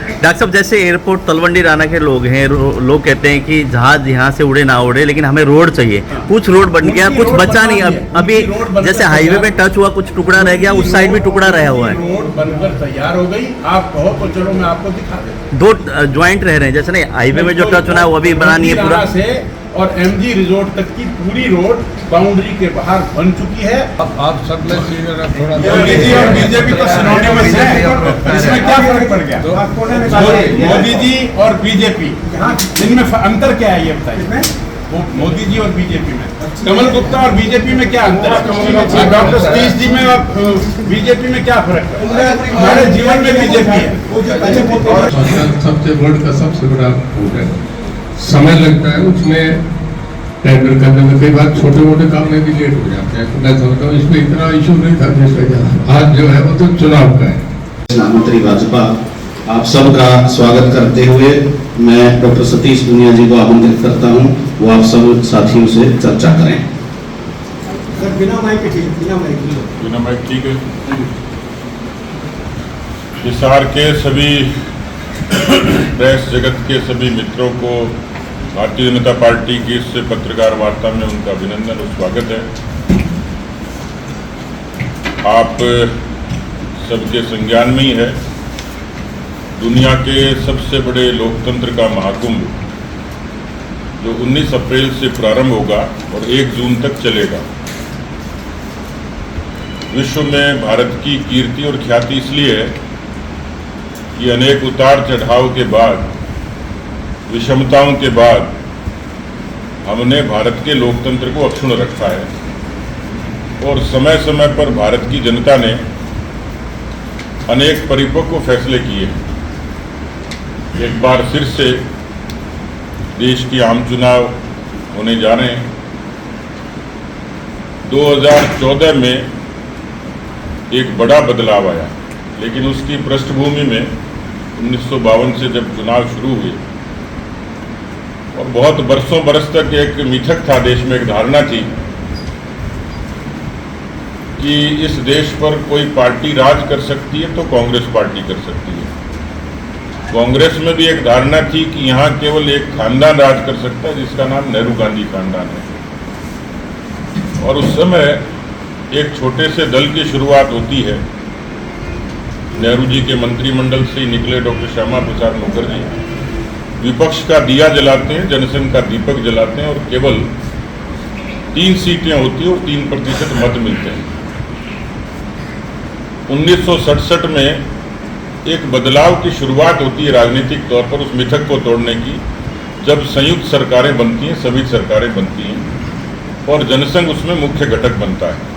Doctor साहब, जैसे airport Talwandi Rana के लोग हैं, लोग कहते हैं कि जहाज यहाँ से उड़े ना उड़े, लेकिन हमें रोड चाहिए। कुछ रोड बन गया, कुछ बचा नहीं। अभी जैसे हाईवे में टच हुआ, कुछ टुकड़ा रह गया, उस साइड भी टुकड़ा रहा हुआ है। रोड बनकर तैयार हो गई, आप कहो तो चलो मैं आपको दिखा देता। दो ज्वाइंट रह रहे हैं, जैसे नहीं हाईवे में जो टच होना है वो अभी बना नहीं है पूरा से और एमजी रिजोर्ट तक की पूरी रोड बाउंड्री के बाहर बन चुकी है। आप सब में थोड़ा मोदी जी और बीजेपी तो सिनोनिमस है, इसमें क्या फर्क पड़ गया? मोदी जी और बीजेपी, इनमें अंतर क्या है ये बताइए? मोदी जी और बीजेपी में, कमल गुप्ता और बीजेपी में क्या अंतर है? डॉक्टर सतीश जी में और बीजेपी में क्या फर्क है? हमारे जीवन में बीजेपी है। सबसे वर्ल्ड का सबसे बड़ा फूड है, समय लगता है उसमें टेंडर करने में, कई बार छोटे मोटे काम में भी लेट हो जाते हैं। मैं समझता हूँ इसमें इतना इशू नहीं था जैसे आज जो है वो तो चुनाव का है। प्रधानमंत्री भाजपा आप सबका स्वागत करते हुए मैं डॉक्टर सतीश पूनिया जी को आमंत्रित करता हूं, वो आप सब साथियों से चर्चा करें। सर बिना माइक ठीक है। हिसार के सभी प्रेस जगत के सभी मित्रों को भारतीय जनता पार्टी की इस पत्रकार वार्ता में उनका अभिनंदन और स्वागत है। आप सबके संज्ञान में ही है, दुनिया के सबसे बड़े लोकतंत्र का महाकुंभ जो 19 अप्रैल से प्रारंभ होगा और 1 जून तक चलेगा। विश्व में भारत की कीर्ति और ख्याति इसलिए है कि अनेक उतार चढ़ाव के बाद, विषमताओं के बाद हमने भारत के लोकतंत्र को अक्षुण्ण रखा है और समय समय पर भारत की जनता ने अनेक परिपक्व फैसले किए हैं। एक बार फिर से देश के आम चुनाव होने जा रहे हैं। 2014 में एक बड़ा बदलाव आया, लेकिन उसकी पृष्ठभूमि में 1952 से जब चुनाव शुरू हुए और बहुत बरसों बरस तक एक मिथक था देश में, एक धारणा थी कि इस देश पर कोई पार्टी राज कर सकती है तो कांग्रेस पार्टी कर सकती है। कांग्रेस में भी एक धारणा थी कि यहाँ केवल एक खानदान राज कर सकता है जिसका नाम नेहरू गांधी खानदान है। और उस समय एक छोटे से दल की शुरुआत होती है। नेहरू जी के मंत्रिमंडल से ही निकले डॉक्टर श्यामा प्रसाद मुखर्जी विपक्ष का दिया जलाते हैं, जनसंघ का दीपक जलाते हैं और केवल 3 सीटें होती हैं और 3% मत मिलते हैं। 1967 में एक बदलाव की शुरुआत होती है राजनीतिक तौर पर, उस मिथक को तोड़ने की, जब संयुक्त सरकारें बनती हैं, सभी सरकारें बनती हैं और जनसंघ उसमें मुख्य घटक बनता है।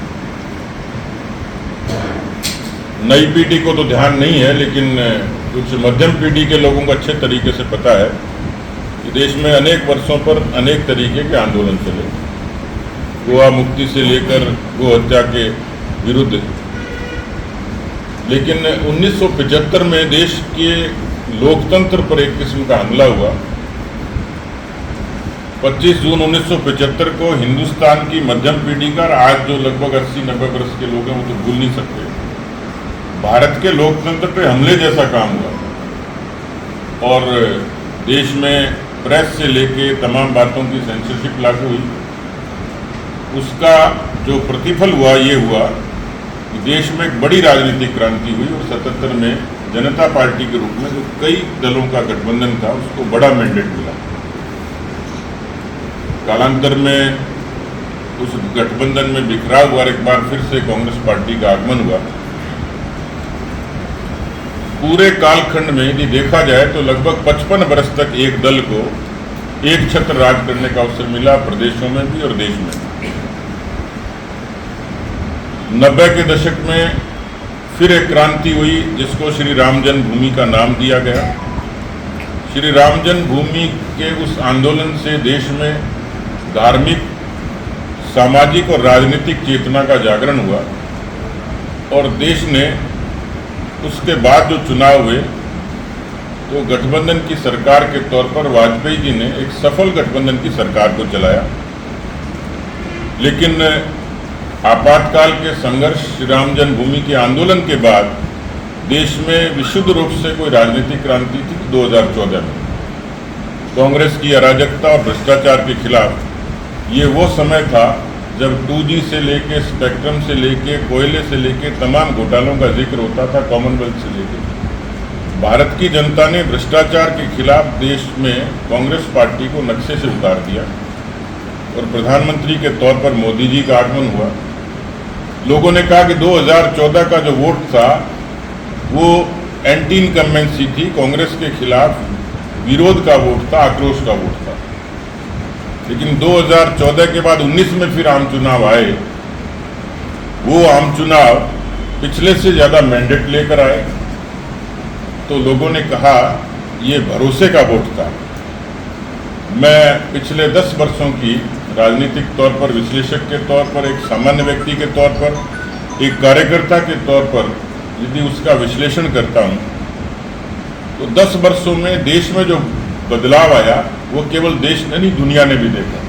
नई पीढ़ी को तो ध्यान नहीं है, लेकिन कुछ मध्यम पीढ़ी के लोगों को अच्छे तरीके से पता है कि देश में अनेक वर्षों पर अनेक तरीके के आंदोलन चले, गोवा मुक्ति से लेकर गो हत्या के विरुद्ध। लेकिन 1975 में देश के लोकतंत्र पर एक किस्म का हमला हुआ। 25 जून 1975 को हिंदुस्तान की मध्यम पीढ़ी का, आज जो लगभग 80-90 वर्ष के लोग हैं वो तो भूल नहीं सकते, भारत के लोकतंत्र पे हमले जैसा काम हुआ और देश में प्रेस से लेके तमाम बातों की सेंसरशिप लागू हुई। उसका जो प्रतिफल हुआ ये हुआ कि देश में एक बड़ी राजनीतिक क्रांति हुई और 77 में जनता पार्टी के रूप में जो कई दलों का गठबंधन था उसको बड़ा मैंडेट मिला। कालांतर में उस गठबंधन में बिखराव हुआ, एक बार फिर से कांग्रेस पार्टी का आगमन हुआ। पूरे कालखंड में यदि देखा जाए तो लगभग 55 वर्ष तक एक दल को एक छत्र राज करने का अवसर मिला, प्रदेशों में भी और देश में। 90 के दशक में फिर एक क्रांति हुई जिसको श्री राम जन्मभूमि का नाम दिया गया। श्री राम जन्मभूमि के उस आंदोलन से देश में धार्मिक, सामाजिक और राजनीतिक चेतना का जागरण हुआ और देश ने उसके बाद जो चुनाव हुए तो गठबंधन की सरकार के तौर पर वाजपेयी जी ने एक सफल गठबंधन की सरकार को चलाया। लेकिन आपातकाल के संघर्ष, श्री राम जन्मभूमि के आंदोलन के बाद देश में विशुद्ध रूप से कोई राजनीतिक क्रांति थी 2014 में। कांग्रेस की अराजकता और भ्रष्टाचार के खिलाफ ये वो समय था जब 2G से लेके स्पेक्ट्रम से लेके कोयले से लेके तमाम घोटालों का जिक्र होता था, कॉमनवेल्थ से लेके। भारत की जनता ने भ्रष्टाचार के खिलाफ देश में कांग्रेस पार्टी को नक्शे से उतार दिया और प्रधानमंत्री के तौर पर मोदी जी का आगमन हुआ। लोगों ने कहा कि 2014 का जो वोट था वो एंटी इनकम्बेंसी थी, कांग्रेस के खिलाफ विरोध का वोट था, आक्रोश का वोट था। लेकिन 2014 के बाद 19 में फिर आम चुनाव आए। वो आम चुनाव पिछले से ज़्यादा मैंडेट लेकर आए, तो लोगों ने कहा ये भरोसे का वोट था। मैं पिछले 10 वर्षों की राजनीतिक तौर पर, विश्लेषक के तौर पर, एक सामान्य व्यक्ति के तौर पर, एक कार्यकर्ता के तौर पर यदि उसका विश्लेषण करता हूँ तो 10 वर्षों में देश में जो बदलाव आया वो केवल देश ने नहीं, दुनिया ने भी देखा।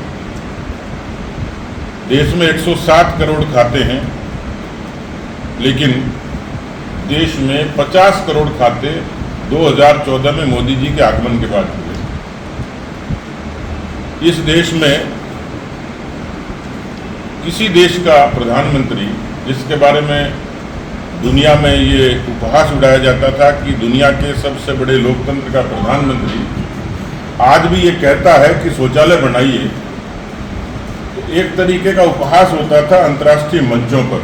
देश में 107 करोड़ खाते हैं, लेकिन देश में 50 करोड़ खाते 2014 में मोदी जी के आगमन के बाद हुए। इस देश में किसी देश का प्रधानमंत्री, जिसके बारे में दुनिया में ये उपहास उड़ाया जाता था कि दुनिया के सबसे बड़े लोकतंत्र का प्रधानमंत्री आज भी ये कहता है कि शौचालय बनाइए, तो एक तरीके का उपहास होता था अंतर्राष्ट्रीय मंचों पर।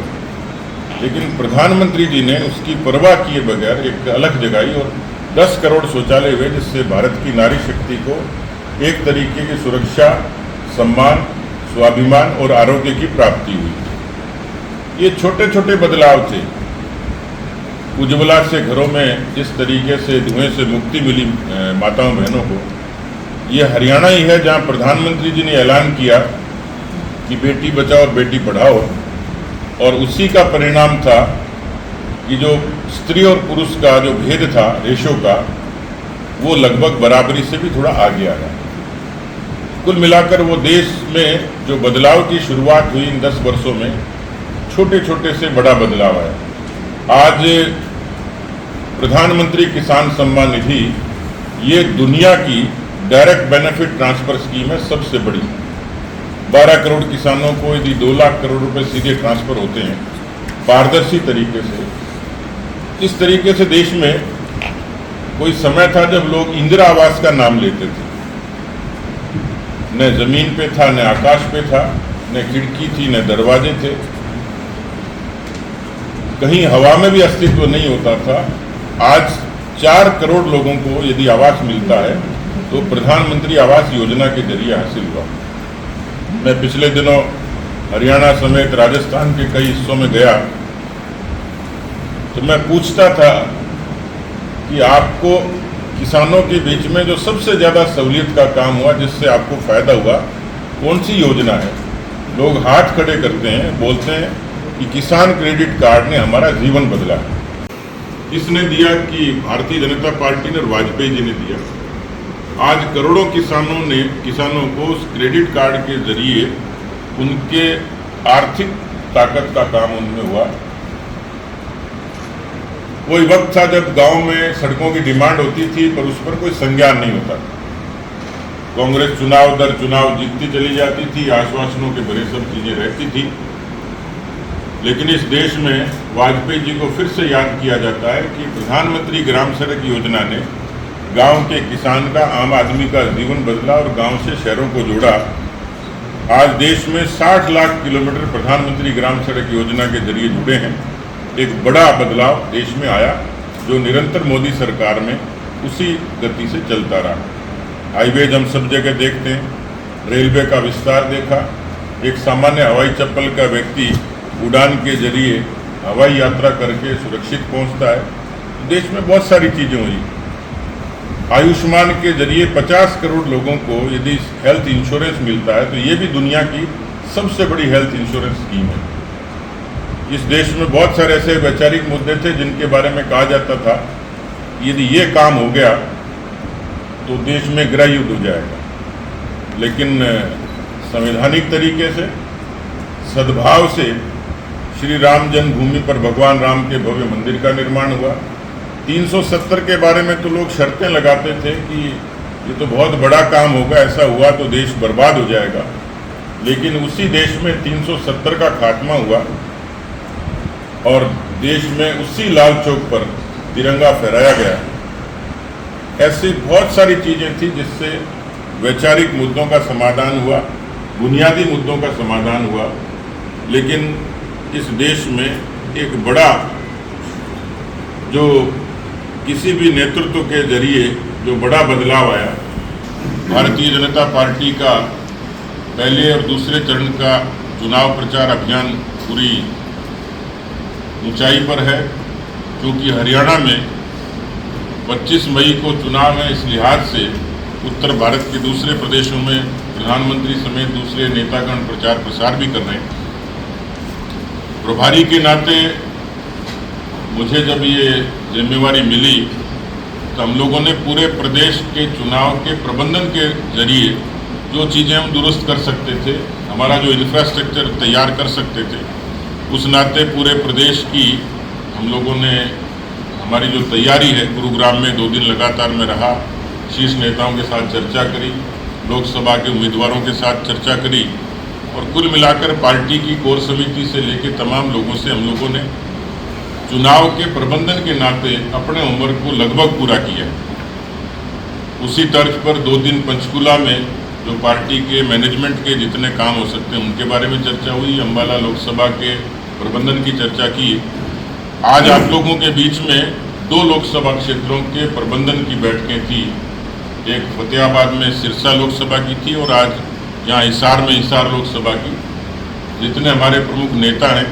लेकिन प्रधानमंत्री जी ने उसकी परवाह किए बगैर एक अलग जगाई और 10 करोड़ शौचालय हुए, जिससे भारत की नारी शक्ति को एक तरीके की सुरक्षा, सम्मान, स्वाभिमान और आरोग्य की प्राप्ति हुई। ये छोटे छोटे बदलाव थे। उज्ज्वला से घरों में जिस तरीके से धुएं से मुक्ति मिली माताओं बहनों को, ये हरियाणा ही है जहां प्रधानमंत्री जी ने ऐलान किया कि बेटी बचाओ और बेटी पढ़ाओ, और उसी का परिणाम था कि जो स्त्री और पुरुष का जो भेद था रेशो का, वो लगभग बराबरी से भी थोड़ा आगे आया। कुल मिलाकर वो देश में जो बदलाव की शुरुआत हुई इन 10 वर्षों में, छोटे छोटे से बड़ा बदलाव आया। आज प्रधानमंत्री किसान सम्मान निधि ये दुनिया की डायरेक्ट बेनिफिट ट्रांसफर स्कीम है, सबसे बड़ी। 12 करोड़ किसानों को यदि 2 लाख करोड़ रुपए सीधे ट्रांसफर होते हैं पारदर्शी तरीके से। इस तरीके से देश में कोई समय था जब लोग इंदिरा आवास का नाम लेते थे। न जमीन पे था, न आकाश पे था, न खिड़की थी, न दरवाजे थे, कहीं हवा में भी अस्तित्व नहीं होता था। आज 4 करोड़ लोगों को यदि आवास मिलता है तो प्रधानमंत्री आवास योजना के जरिए हासिल हुआ। मैं पिछले दिनों हरियाणा समेत राजस्थान के कई हिस्सों में गया तो मैं पूछता था कि आपको किसानों के बीच में जो सबसे ज़्यादा सहूलियत का काम हुआ, जिससे आपको फायदा हुआ, कौन सी योजना है? लोग हाथ खड़े करते हैं, बोलते हैं कि किसान क्रेडिट कार्ड ने हमारा जीवन बदला है। इसने दिया कि भारतीय जनता पार्टी ने और वाजपेयी जी ने दिया। आज करोड़ों किसानों को उस क्रेडिट कार्ड के जरिए उनके आर्थिक ताकत का काम उनमें हुआ। कोई वक्त था जब गांव में सड़कों की डिमांड होती थी पर उस पर कोई संज्ञान नहीं होता। कांग्रेस चुनाव दर चुनाव जीतती चली जाती थी, आश्वासनों के भरे सब चीजें रहती थी। लेकिन इस देश में वाजपेयी जी को फिर से याद किया जाता है कि प्रधानमंत्री ग्राम सड़क योजना ने गांव के किसान का, आम आदमी का जीवन बदला और गांव से शहरों को जोड़ा। आज देश में 60 लाख किलोमीटर प्रधानमंत्री ग्राम सड़क योजना के जरिए जुड़े हैं। एक बड़ा बदलाव देश में आया जो निरंतर मोदी सरकार में उसी गति से चलता रहा। हाईवेज हम सब जगह देखते हैं, रेलवे का विस्तार देखा। एक सामान्य हवाई चप्पल का व्यक्ति उड़ान के जरिए हवाई यात्रा करके सुरक्षित पहुंचता है। देश में बहुत सारी चीज़ें हुई। आयुष्मान के जरिए 50 करोड़ लोगों को यदि हेल्थ इंश्योरेंस मिलता है तो ये भी दुनिया की सबसे बड़ी हेल्थ इंश्योरेंस स्कीम है। इस देश में बहुत सारे ऐसे वैचारिक मुद्दे थे जिनके बारे में कहा जाता था यदि ये काम हो गया तो देश में गृह युद्ध हो जाएगा। लेकिन संवैधानिक तरीके से, सद्भाव से श्री राम जन्मभूमि पर भगवान राम के भव्य मंदिर का निर्माण हुआ। 370 के बारे में तो लोग शर्तें लगाते थे कि ये तो बहुत बड़ा काम होगा, ऐसा हुआ तो देश बर्बाद हो जाएगा। लेकिन उसी देश में 370 का खात्मा हुआ और देश में उसी लाल चौक पर तिरंगा फहराया गया। ऐसी बहुत सारी चीज़ें थी जिससे वैचारिक मुद्दों का समाधान हुआ, बुनियादी मुद्दों का समाधान हुआ। लेकिन इस देश में एक बड़ा जो किसी भी नेतृत्व के जरिए जो बड़ा बदलाव आया, भारतीय जनता पार्टी का पहले और दूसरे चरण का चुनाव प्रचार अभियान पूरी ऊंचाई पर है, क्योंकि हरियाणा में 25 मई को चुनाव है। इस लिहाज से उत्तर भारत के दूसरे प्रदेशों में प्रधानमंत्री समेत दूसरे नेतागण प्रचार प्रसार भी कर रहे हैं। प्रभारी के नाते मुझे जब ये जिम्मेवारी मिली तो हम लोगों ने पूरे प्रदेश के चुनाव के प्रबंधन के जरिए जो चीज़ें हम दुरुस्त कर सकते थे, हमारा जो इंफ्रास्ट्रक्चर तैयार कर सकते थे, उस नाते पूरे प्रदेश की हम लोगों ने हमारी जो तैयारी है, गुरुग्राम में 2 दिन लगातार में रहा, शीर्ष नेताओं के साथ चर्चा करी, लोकसभा के उम्मीदवारों के साथ चर्चा करी और कुल मिलाकर पार्टी की कोर समिति से लेकर तमाम लोगों से हम लोगों ने चुनाव के प्रबंधन के नाते अपने होमवर्क को लगभग पूरा किया। उसी तर्ज पर 2 दिन पंचकुला में जो पार्टी के मैनेजमेंट के जितने काम हो सकते हैं उनके बारे में चर्चा हुई। अम्बाला लोकसभा के प्रबंधन की चर्चा की। आज आप लोगों के बीच में 2 लोकसभा क्षेत्रों के प्रबंधन की बैठकें थी। एक फतेहाबाद में सिरसा लोकसभा की थी और आज यहाँ हिसार में हिसार लोकसभा की। जितने हमारे प्रमुख नेता हैं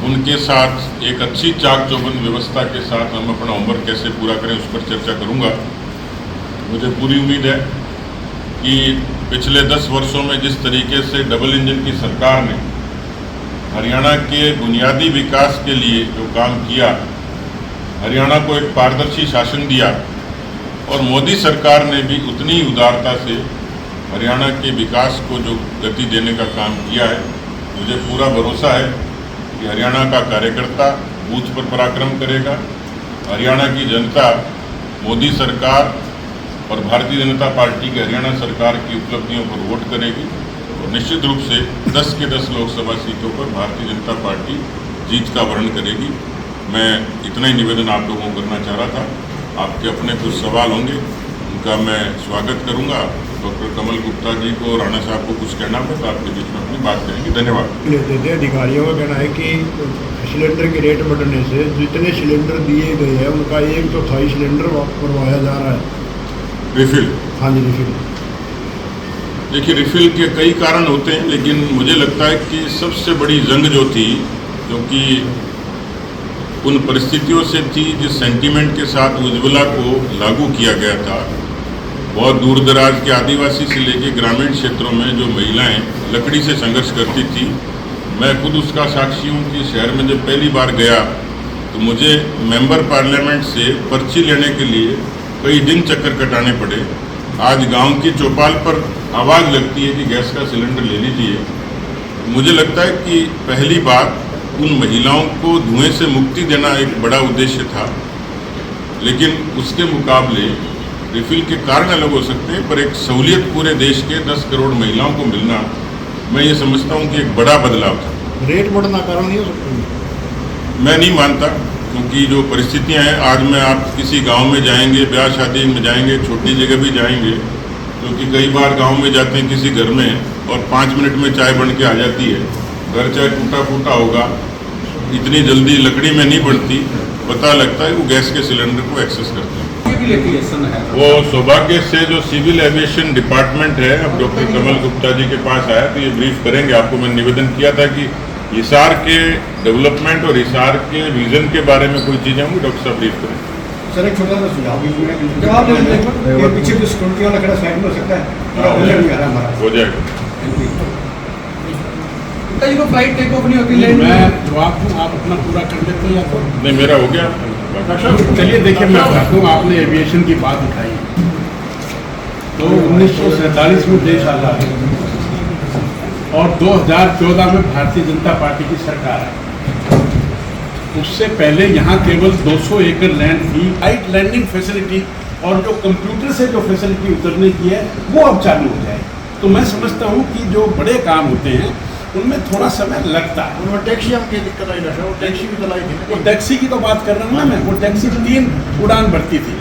उनके साथ एक अच्छी चाक चौबंद व्यवस्था के साथ हम अपना होमवर्क कैसे पूरा करें उस पर चर्चा करूंगा। मुझे पूरी उम्मीद है कि पिछले 10 वर्षों में जिस तरीके से डबल इंजन की सरकार ने हरियाणा के बुनियादी विकास के लिए जो काम किया, हरियाणा को एक पारदर्शी शासन दिया और मोदी सरकार ने भी उतनी ही उदारता से हरियाणा के विकास को जो गति देने का काम किया है। मुझे पूरा भरोसा है कि हरियाणा का कार्यकर्ता बूथ पर पराक्रम करेगा। हरियाणा की जनता मोदी सरकार और भारतीय जनता पार्टी की हरियाणा सरकार की उपलब्धियों पर वोट करेगी और निश्चित रूप से 10 के 10 लोकसभा सीटों पर भारतीय जनता पार्टी जीत का वर्ण करेगी। मैं इतना ही निवेदन आप लोगों को करना चाह रहा था। आपके अपने कुछ सवाल होंगे, उनका मैं स्वागत करूंगा। डॉक्टर कमल गुप्ता जी को, राणा साहब को कुछ कहना हो तो आपके बीच में अपनी बात करेंगे। धन्यवाद। लेते थे अधिकारियों का कहना है कि सिलेंडर के रेट बढ़ने से जितने सिलेंडर दिए गए हैं उनका 1/4 सिलेंडर करवाया जा रहा है। रिफिल? हाँ जी, रिफिल। देखिए, रिफिल के कई कारण होते हैं, लेकिन मुझे लगता है कि सबसे बड़ी जंग जो थी, जो कि उन परिस्थितियों से थी जिस सेंटीमेंट के साथ उज्ज्वला को लागू किया गया था। बहुत दूर दराज के आदिवासी से लेकर ग्रामीण क्षेत्रों में जो महिलाएं लकड़ी से संघर्ष करती थी, मैं खुद उसका साक्षी हूँ कि शहर में जब पहली बार गया तो मुझे मेंबर पार्लियामेंट से पर्ची लेने के लिए कई दिन चक्कर कटाने पड़े। आज गांव की चौपाल पर आवाज़ लगती है कि गैस का सिलेंडर ले लीजिए। मुझे लगता है कि पहली बात उन महिलाओं को धुएं से मुक्ति देना एक बड़ा उद्देश्य था, लेकिन उसके मुकाबले रिफिल के कारण अलग हो सकते हैं, पर एक सहूलियत पूरे देश के 10 करोड़ महिलाओं को मिलना, मैं ये समझता हूँ कि एक बड़ा बदलाव था। रेट बढ़ना कारण नहीं हो सकता? मैं नहीं मानता, क्योंकि जो परिस्थितियाँ हैं, आज में आप किसी गांव में जाएंगे, ब्याह शादी में जाएंगे, छोटी जगह भी जाएंगे, क्योंकि कई बार गांव में जाते हैं किसी घर में और 5 मिनट में चाय बन के आ जाती है। घर चाहे टूटा फूटा होगा, इतनी जल्दी लकड़ी में नहीं बनती, पता लगता है वो गैस के सिलेंडर को एक्सेस करते हैं। वो सौभाग्य से जो सिविल एविएशन डिपार्टमेंट है, अब डॉक्टर कमल गुप्ता जी के पास आया तो ये ब्रीफ करेंगे आपको। मैं निवेदन किया था कि हिसार के डेवलपमेंट और हिसार के विजन के बारे में कोई चीज़ें होंगी, डॉक्टर साहब ब्रीफ करें। सर, एक छोटा सा सुझाव जवाब देने पीछे जो सिक्योरिटी वाला खड़ा साइड में हो सकता है, हो जाएगा। को फ्लाइट टेक ऑफ नहीं होती। मैं जवाब दूँ, आप अपना पूरा कर लेते हैं या तो नहीं, मेरा हो गया। चलिए देखिए, मैं बता दूँ, आपने एविएशन की बात उठाई तो 1947 में देश आज़ाद और 2014 में भारतीय जनता पार्टी की सरकार है। उससे पहले यहाँ केवल 200 एकड़ लैंड थी। लाइट लैंडिंग फैसिलिटी और जो कंप्यूटर से जो फैसिलिटी उतरने की है वो अब चालू हो जाए। तो मैं समझता हूँ कि जो बड़े काम होते हैं उनमें थोड़ा समय लगता है। उनमें टैक्सी हम की दिक्कत आई ना, वो टैक्सी भी चलाई थी। वो टैक्सी की तो बात कर रहा हूँ ना मैं, वो टैक्सी 3 उड़ान भरती थी।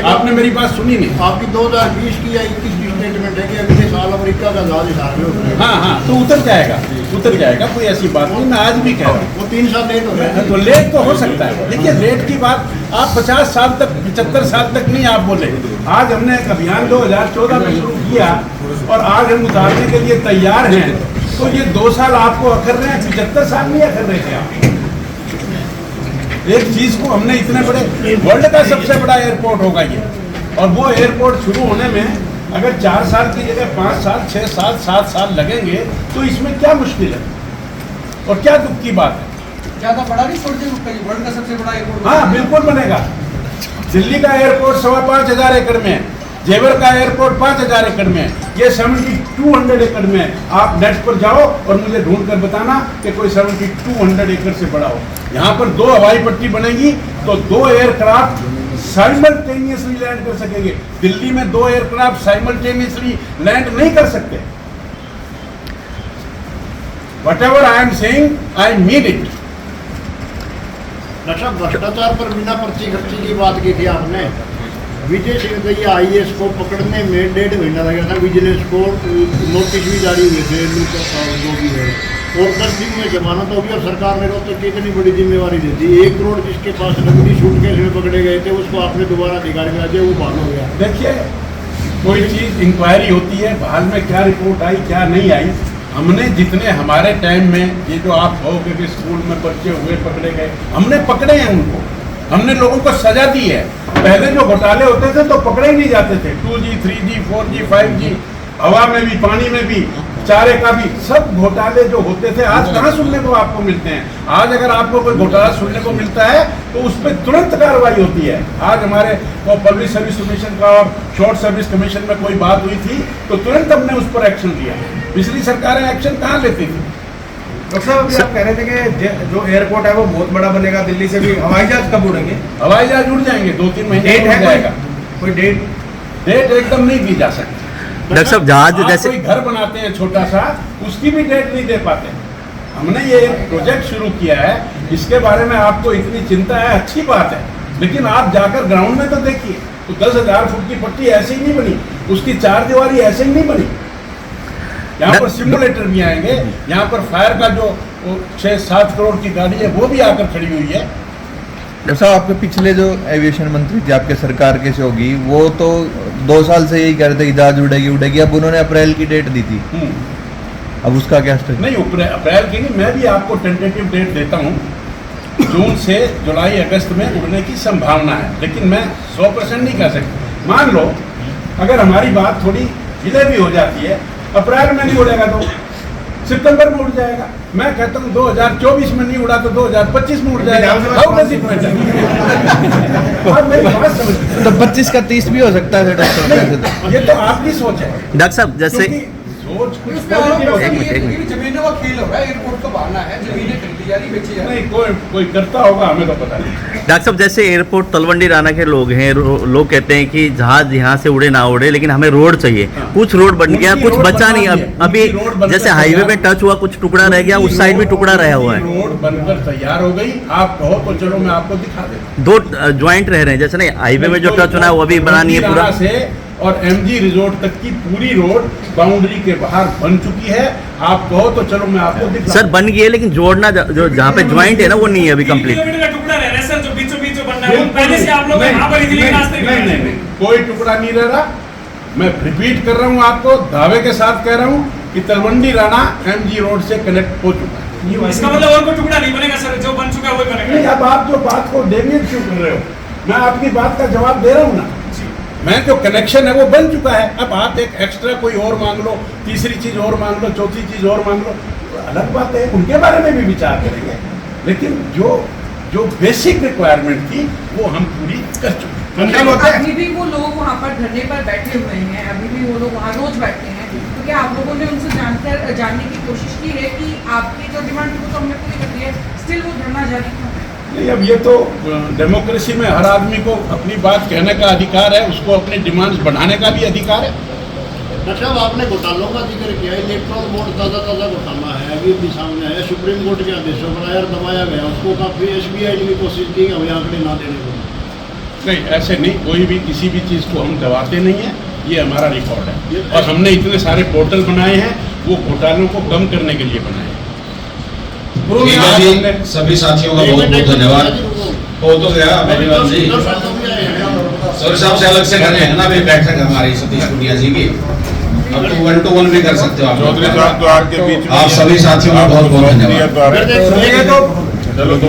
आपने मेरी बात सुनी नहीं। आपकी 2020 की या 21 की स्टेटमेंट है कि अगले साल अमेरिका का जहाज हिसाब में उतरेगा। हाँ, तो उतर जाएगा, कोई ऐसी बात नहीं। मैं आज भी कह रहा हूँ वो 3 साल लेट हो गए। तो लेट तो हो सकता है। देखिए लेट की बात आप 50 साल तक 75 साल तक नहीं आप बोले। आज हमने एक अभियान 2014 में शुरू किया और आज हम उतारने के लिए तैयार हैं। तो ये 2 साल आपको अखर रहे हैं, 75 साल नहीं अखर रहे थे आप। एक चीज को हमने इतने बड़े वर्ल्ड का सबसे बड़ा एयरपोर्ट होगा ये, और वो एयरपोर्ट शुरू होने में अगर 4 साल की जगह 5 साल 6 साल 7 साल लगेंगे तो इसमें क्या मुश्किल है और क्या दुख की बात है। ज्यादा बड़ा नहीं सोचते, वर्ल्ड का सबसे बड़ा एयरपोर्ट। हाँ बिल्कुल बनेगा। दिल्ली का एयरपोर्ट 5,500 एकड़ में है, जेवर का एयरपोर्ट 5,000 एकड़ में है, ये 7,200 एकड़ में है। आप नेट पर जाओ और मुझे ढूंढ कर बताना कि कोई 7,200 एकड़ से बड़ा हो। यहाँ पर 2 हवाई पट्टी बनेगी तो 2 एयरक्राफ्ट साइमल्टेनियसली लैंड कर सकेंगे। दिल्ली में 2 एयरक्राफ्ट साइमल्टेनियसली लैंड नहीं कर सकते। Whatever I am saying, I mean it. नशा भ्रष्टाचार पर बिना पर्ची खर्ची की बात की थी आपने। विजय सिंह दैया IAS को पकड़ने में 1.5 महीना लगा था। विजिलेंस को नोटिस भी जारी हुए थे जो भी है, और 10 दिन में जमानत होगी। और सरकार ने रोहतक की इतनी बड़ी जिम्मेवारी दी थी। 1 करोड़ जिसके पास नकदी सूटकेस में पकड़े गए थे उसको आपने दोबारा अधिकार में आ जाए, वो बहाल हो गया। देखिए कोई चीज इंक्वायरी होती है, बहाल में क्या रिपोर्ट आई क्या नहीं आई। हमने जितने हमारे टाइम में ये जो आप कहोगे कि स्कूल में बच्चे हुए पकड़े गए, हमने पकड़े हैं उनको, हमने लोगों को सजा दी है। पहले जो घोटाले होते थे तो पकड़े ही नहीं जाते थे। 2G 3G 4G 5G, हवा में भी पानी में भी, चारे का भी, सब घोटाले जो होते थे आज कहाँ सुनने को आपको मिलते हैं। आज अगर आपको कोई घोटाला सुनने को मिलता है तो उस पर तुरंत कार्रवाई होती है। आज हमारे पब्लिक सर्विस कमीशन का और शॉर्ट सर्विस कमीशन में कोई बात हुई थी तो तुरंत हमने उस पर एक्शन लिया। पिछली सरकारें एक्शन कहाँ लेती थी। डॉक्टर साहब अभी आप कह रहे थे कि जो एयरपोर्ट है वो बहुत बड़ा बनेगा, दिल्ली से भी हवाई जहाज कब उड़ेंगे? हवाई जहाज उड़ जाएंगे 2-3 महीने। डेट है जाएगा कोई डेट एकदम नहीं दी जा सकती। डॉक्टर साहब जहाज जैसे कोई घर बनाते हैं छोटा सा, उसकी भी डेट नहीं दे पाते। हमने ये एक प्रोजेक्ट शुरू किया है, इसके बारे में आपको इतनी चिंता है, अच्छी बात है, लेकिन आप जाकर ग्राउंड में तो देखिए तो 10,000 फुट की पट्टी ऐसे ही नहीं बनी, उसकी 4 दीवारी ऐसे ही नहीं बनी। यहाँ पर सिमुलेटर भी आएंगे, यहाँ पर फायर का जो 6-7 करोड़ की गाड़ी है वो भी आकर खड़ी हुई है। डॉक्टर साहब आपके पिछले जो एविएशन मंत्री थे आपके सरकार के से होगी, वो तो 2 साल से यही कह रहे थे कि जहाज उड़ेगी। अब उन्होंने अप्रैल की डेट दी थी, अब उसका क्या स्टेट? नहीं अप्रैल की नहीं, मैं भी आपको टेंटेटिव डेट देता हूँ। जून से जुलाई अगस्त में उड़ने की संभावना है, लेकिन मैं 100% नहीं कह सकता। मान लो अगर हमारी बात थोड़ी डिले भी हो जाती है, अप्रैल में नहीं उड़ेगा तो सितंबर में उड़ जाएगा। मैं कहता हूँ 2024 में नहीं उड़ा तो 2025 में उड़ जाएगा। तो 25 का 30 भी हो सकता है डॉक्टर। ये तो आपकी सोच है डॉक्टर साहब। जैसे सोच कुछ जमीनों का खेल हो रहा है, एयरपोर्ट को बांधना है, जमीनें खरीदी जा रही, बेची जा रही। नहीं कोई करता होगा, हमें तो पता नहीं। डॉक्टर साहब जैसे एयरपोर्ट तलवंडी राना के लोग हैं, लोग कहते हैं कि जहाज यहाँ से उड़े ना उड़े, लेकिन हमें रोड चाहिए। कुछ रोड बन गया, कुछ बचा नहीं। अभी जैसे हाईवे में टच हुआ, कुछ टुकड़ा रह गया, उस साइड भी टुकड़ा रहा हुआ है। रोड बनकर तैयार हो गई, आप कहो तो चलो मैं आपको दिखा देता। 2 ज्वाइंट रह रहे हैं, जैसे नहीं हाईवे में जो टच होना है वो अभी बनानी है पूरा से और MG रिजोर्ट तक की पूरी रोड बाउंड्री के बाहर बन चुकी है। आप कहो तो चलो मैं आपको दिखा। सर बन गई है, लेकिन जोड़ना जो जहाँ पे ज्वाइंट है ना वो नहीं है अभी कंप्लीट। नहीं, कोई टुकड़ा नहीं रह रहा। मैं रिपीट कर रहा हूँ, आपको दावे के साथ कह रहा हूँ कि तलवंडी राना MG रोड से कनेक्ट हो चुका है। इसका मतलब और कोई टुकड़ा नहीं बनेगा सर, जो बन चुका है वही बनेगा। अब आप जो बात को डेविएट क्यों कर रहे हो? मैं आपकी बात का जवाब दे रहा हूँ ना। मैं जो कनेक्शन है वो बन चुका है। अब आप एक एक्स्ट्रा कोई और मांग लो, तीसरी चीज और मांग लो, चौथी चीज और मांग लो, तो अलग बात है, उनके बारे में भी विचार करेंगे। लेकिन जो बेसिक रिक्वायरमेंट थी वो हम पूरी कर चुके हैं। अभी भी वो लोग वहाँ पर धरने पर बैठे हुए हैं, अभी भी वो लोग वहाँ रोज बैठते हैं। तो क्या आप लोगों ने उनसे जानने की कोशिश की है कि आपकी जो डिमांड थी वो तो हमने पूरी कर दी है, स्टिल वो धरना जारी क्यों है? नहीं, अब ये तो डेमोक्रेसी में हर आदमी को अपनी बात कहने का अधिकार है, उसको अपने डिमांड्स बढ़ाने का भी अधिकार है। डॉक्टर साहब, आपने घोटालों का जिक्र किया, इलेक्ट्रॉल बोर्ड ताज़ा घोटाला है, अभी भी सामने है, सुप्रीम कोर्ट के आदेशों पर आया, दबाया गया, उसको काफ़ी SBI ने भी कोशिश की हमें आंकड़े ना देने को। नहीं, ऐसे नहीं, कोई भी किसी भी चीज़ को हम दबाते नहीं हैं, ये हमारा रिकॉर्ड है। और हमने इतने सारे पोर्टल बनाए हैं, वो घोटालों को कम करने के लिए बनाए हैं। सभी साथियों का बहुत बहुत धन्यवाद। हो तो गया बेनीवाल जी, सर साहब से अलग से करने हैं ना, भी बैठक हमारी सतीश पुनिया जी की, अब तो 1 to 1 भी कर सकते हो आप। चौधरी साहब तो आपके बीच आप सभी साथियों का बहुत बहुत धन्यवाद। चलो तो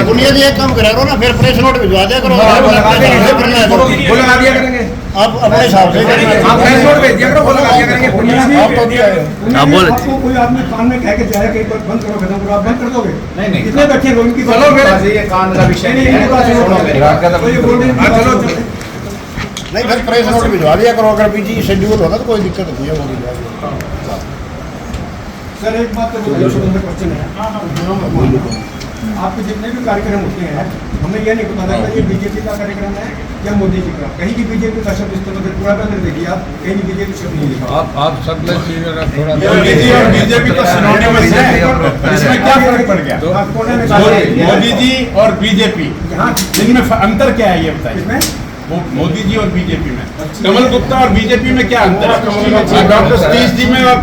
पुनिया जी एक काम करा करो ना, फिर प्रेस नोट भिजवा दिया करो, वो लगा दिया करेंगे, आप अपने हिसाब से आप प्रेस नोट भेज दिया करो, वो लगा दिया करेंगे। पुनिया जी, आप बोल आपको कोई आदमी कान में कह के जाए कि बंद करो, खत्म करो, आप बंद कर दोगे? नहीं, इतने बैठे लोग की चलो फिर, ये कान का विषय नहीं है, चलो नहीं, फिर प्रेस नोट भिजवा दिया करो, अगर बीजी शेड्यूल होगा तो कोई दिक्कत नहीं है, वो भिजवा दिया। सर एक बात तो क्वेश्चन है, आपके जितने भी कार्यक्रम होते हैं, हमें यह नहीं पता लगता ये बीजेपी का कार्यक्रम है या मोदी जी का। कहीं भी बीजेपी का शब्द इस्तेमाल पूरा कर देखिए आप, कहीं भी बीजेपी शब्द नहीं लिखा। आप सब लोग थोड़ा मोदी जी और बीजेपी तो सिनोनिमस है, इसमें क्या फर्क पड़ गया? मोदी जी और बीजेपी, इनमें अंतर क्या है ये बताइए? वो मोदी जी और बीजेपी में, कमल गुप्ता और बीजेपी में क्या अंतर है? डॉक्टर सतीश जी में और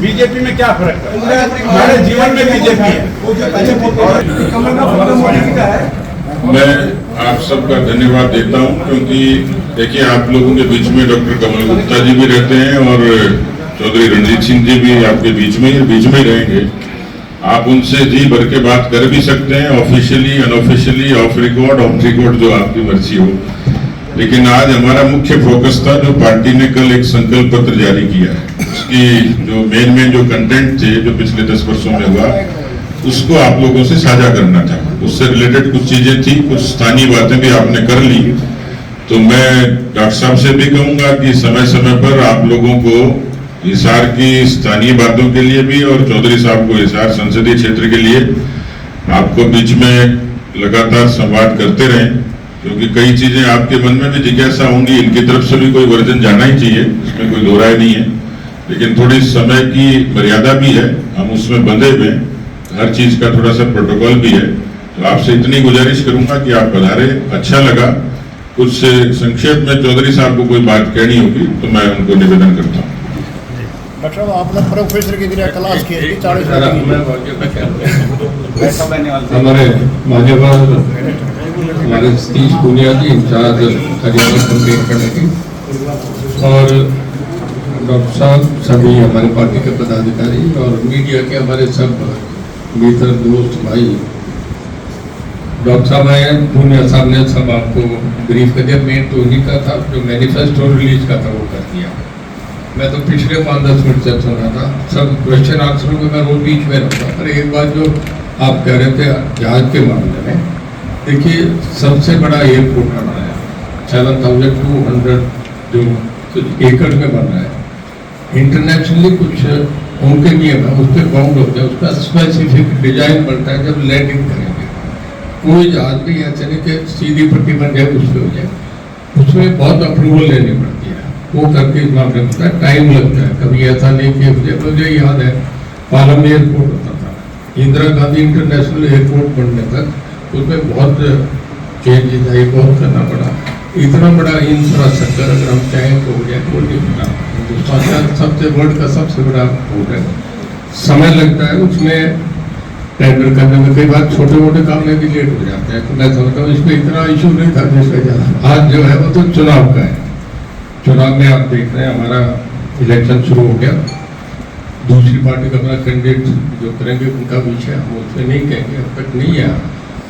बीजेपी में क्या फर्क है? हमारे जीवन में बीजेपी है। मैं आप सबका धन्यवाद देता हूं, क्योंकि देखिए आप लोगों के बीच में डॉक्टर कमल गुप्ता जी भी रहते हैं और चौधरी रणजीत सिंह जी भी आपके बीच में ही रहेंगे। आप उनसे जी भर के बात कर भी सकते हैं, ऑफिशियली, अनऑफिशियली, ऑफ रिकॉर्ड, जो आपकी मर्जी हो। लेकिन आज हमारा मुख्य फोकस था, जो पार्टी ने कल एक संकल्प पत्र जारी किया है, उसकी जो मेन जो कंटेंट थे, जो पिछले 10 वर्षों में हुआ, उसको आप लोगों से साझा करना था। उससे रिलेटेड कुछ चीजें थी, कुछ स्थानीय बातें भी आपने कर ली। तो मैं डॉक्टर साहब से भी कहूंगा कि समय समय पर आप लोगों को हिसार की स्थानीय बातों के लिए भी और चौधरी साहब को हिसार संसदीय क्षेत्र के लिए आपको बीच में लगातार संवाद करते रहें, क्योंकि कई चीजें आपके मन में भी जिज्ञासा होंगी, इनकी तरफ से भी कोई वर्जन जाना ही चाहिए, इसमें कोई दो राय नहीं है। लेकिन थोड़ी समय की मर्यादा भी है, हम उसमें बंधे हुए, हर चीज का थोड़ा सा प्रोटोकॉल भी है। तो आपसे इतनी गुजारिश करूंगा कि आप पधारे, अच्छा लगा। कुछ संक्षेप में चौधरी साहब को कोई बात कहनी होगी तो मैं उनको निवेदन करता हूँ। डॉक्टर साहब, आपने प्रोफेसर की तरह क्लास की 40 हमारे मान्यवर हमारे सतीश पुनिया जी, इंचार्ज हरियाणा कैंपेन कमेटी, और डॉक्टर साहब, सभी हमारे पार्टी के पदाधिकारी और मीडिया के हमारे सब मित्र, दोस्त, भाई। डॉक्टर साहब आए, पुनिया साहब ने सब आपको ब्रीफ कर दिया। मेन तो उन्हीं का था, जो मैनिफेस्टो रिलीज का था वो कर दिया। मैं तो पिछले 5-10 मिनट से सुन रहा था, सब क्वेश्चन आंसरों में मैं रोज बीच में रहता। पर एक बात जो आप कह रहे थे जहाज के मामले में, देखिए सबसे बड़ा एयरपोर्ट बन रहा है, 7200 जो कुछ एकड़ में बन रहा है। इंटरनेशनली कुछ उनके नियम है, उस पर बाउंड होते हैं, उसका स्पेसिफिक डिजाइन बनता है। जब लैंडिंग करेंगे कोई जहाज भी ऐसे नहीं कि सीधी पट्टी बन जाए उस पर हो जाए, उसमें बहुत अप्रूवल लेनी पड़ती है, वो करके इस मामले में टाइम लगता है। कभी ऐसा नहीं कि मुझे याद है पालम एयरपोर्ट होता था, इंदिरा गांधी इंटरनेशनल एयरपोर्ट बनने तक उसमें बहुत चेंजेस आई, बहुत करना पड़ा। इतना बड़ा इंफ्रास्ट्रक्चर अगर हम चाहें तो हो जाए, वो नहीं बना। हिंदुस्तान का सबसे वर्ल्ड का सबसे बड़ा पोर्ट है, समय लगता है उसमें टेंडर करने में। कई बार छोटे मोटे काम में भी लेट हो जाते हैं। तो मैं समझता हूँ इसमें इतना इशू नहीं था जिसमें ज़्यादा। आज जो है वो तो चुनाव का है। चुनाव में आप देख रहे हैं हमारा इलेक्शन शुरू हो गया, दूसरी पार्टी का अपना कैंडिडेट जो करेंगे उनका विषय हम उससे नहीं कहेंगे, अब तक नहीं है।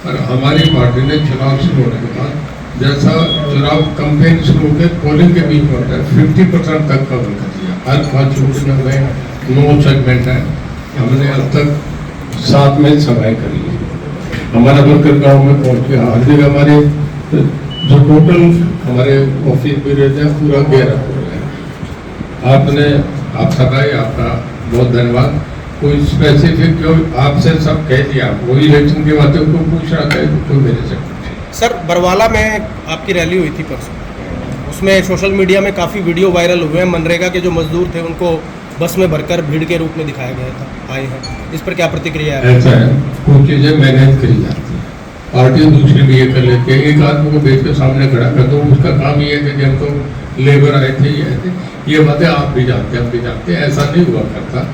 पर हमारी पार्टी ने चुनाव शुरू होने के बाद, जैसा चुनाव कैंपेन शुरू होकर पोलिंग के बीच में होता है, 50% तक कवर कर दिया। हर 5 शूटिंग में 9 सेगमेंट है, हमने अब तक 7 में सभाएं करी है। हमारा वर्कर गाँव में पहुँच गया, हर जगह हमारे जो टोटल हमारे ऑफिस में रहते हैं पूरा 11 हो रहे हैं। आपने आप सभाएं, आपका बहुत धन्यवाद। कोई स्पेसिफिक जो आपसे सब कह दिया वो इलेक्शन के बाद को पूछ रहा था तो मेरे से पूछे। सर बरवाला में आपकी रैली हुई थी परसों, उसमें सोशल मीडिया में काफ़ी वीडियो वायरल हुए हैं। मनरेगा के जो मजदूर थे उनको बस में भरकर भीड़ के रूप में दिखाया गया था, आए हैं, इस पर क्या प्रतिक्रिया है? ऐसा है, कुछ चीज़ें मैनेज करी जाती है, पार्टी दूसरी भी ये कर लेती है। एक आदमी को बेच के सामने खड़ा कर दो, उसका काम ये है कि जब तो लेबर आए थे ये आए थे, ये बातें आप भी जानते हैं, हम भी जानते हैं। ऐसा नहीं हुआ करता।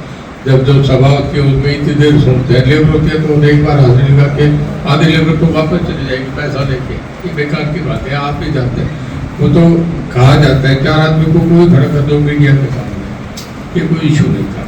जब जो सभा होती है उसमें इतनी देर सुनते हैं, लेबर होती है तो एक बार हाजिरी लगा के आधी लेबर तो वापस चली जाएगी पैसा लेके, ये बेकार की बात है, आप भी जानते हैं। वो तो कहा जाता है 4 आदमी को कोई खड़ा कर दो मीडिया के सामने, ये कोई इशू नहीं था।